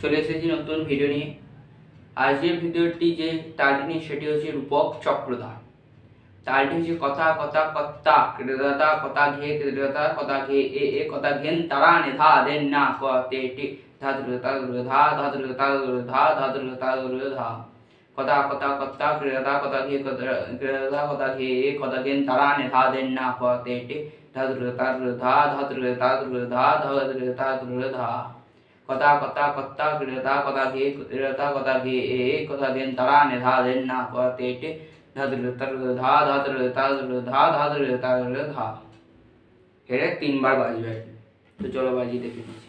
চলে এসেছি নতুন ভিডিও নিয়ে। আজকের ভিডিওটি যে তালটি নিয়ে সেটি হচ্ছে রূপক চক্রধার। তালটি হচ্ছে কথা কথা কত্তা কৃদাতা কথা ঘে কৃদাতা কথা ঘে এ এ কথা ঘেন তারা নে ধা দেন না ক তে টি ধা ধা ধা ধা ধা ধা ধা ধা ধা কথা কথা কত্তা কৃদাতা কথা ঘে কৃদাতা কথা ঘে এ কথা ঘেন তারা নে ধা দেন না ক তে টি ধা ধা ধা ধা ধা ধা কথা কথা কত্তা কৃতা কথা ঘে কৃতা কথা ঘে এ কথা ঘেন তারা নে ধা দেন না ক তে টি ধা ধা ধা এটা 3 বার বাজবে। তো চলো বাজিয়ে দেখে নিচ্ছি।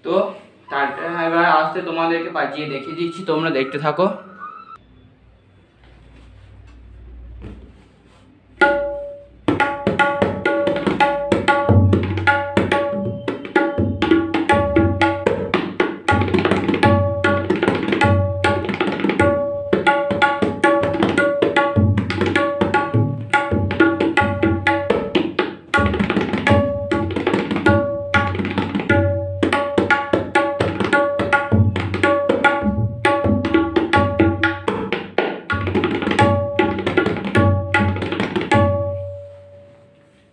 তো তারটা এবার আসতে তোমাদেরকে বাজিয়ে দেখিয়ে দিচ্ছি, তোমরা দেখতে থাকো।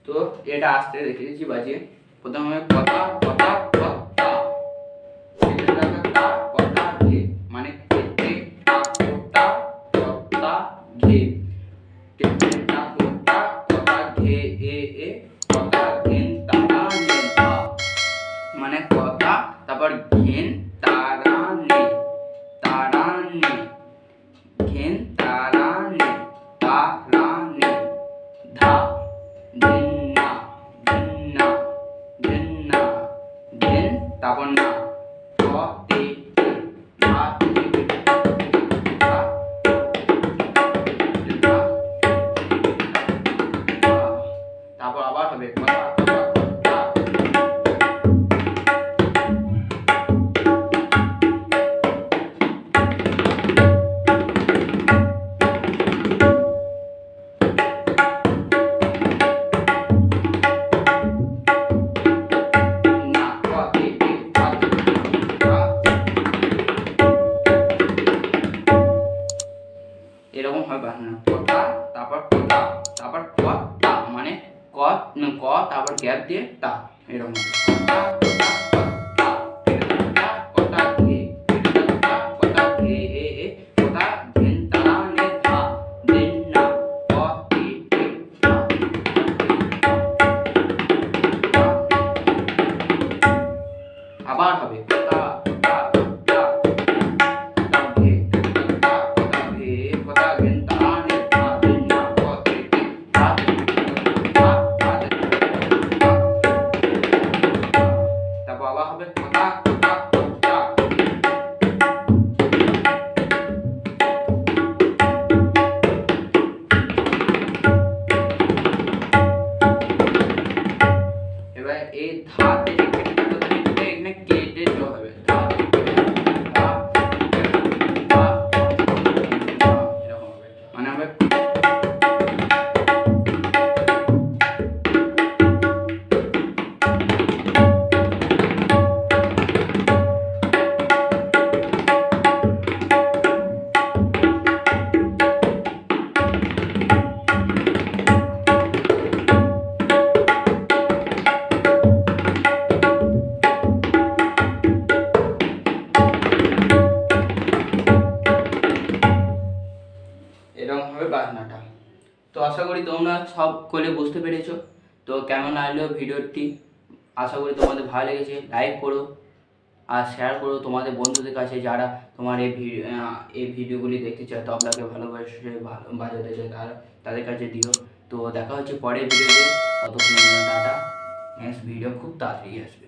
তো এটা আসতে দেখে দিচ্ছি বাজিয়ে। প্রথমে কথা কথা কথা কথা ঘে মানে কেটে কথা কথা ঘে কেটে কথা কথা ঘে এ এ কথা ঘেন তারা নে ধা মানে কথা, তারপর ঘেন তারা নে ঘেন তারা নে ধা তারপর না ক তে ধা তারপর আবার হবে কথা কথা কথা এরকম হয় বাহানা। কথা তারপর কথা তারপর তা মানে ক ক তারপর গ্যাপ দিয়ে তা, এরকম কথা কথা কথা ঘে কথা ঘে এ এ কথা ঘেন তারা নে ধা দেন না ক তে টি ধা। আবার হবে কথা কথা কথা ঘে কথা ঘে কথা ঘেন তারা নে ধা দেন না ক তে টি ধা তারপর আবার হবে কথা কথা কথা এবার এই ধা থেকে এখানে কেটে দিতে হবে। ধা ধা ধা এরকম হবে, মানে হবে এরকম হবে বাজনাটা। তো আশা করি তোমরা সকলে বুঝতে পেরেছো। তো কেমন লাগলো ভিডিওটি, আশা করি তোমাদের ভালো লেগেছে। লাইক করো আর শেয়ার করো তোমাদের বন্ধুদের কাছে যারা তোমার এই ভিডিওগুলি দেখতে চায়, তবলাকে ভালোবাসে বাজাতে চায়, তাদের কাছে দিও। তো দেখা হচ্ছে পরের ভিডিওতে, ততক্ষণ টাটা। নেক্সট ভিডিও খুব তাড়াতাড়ি আসবে।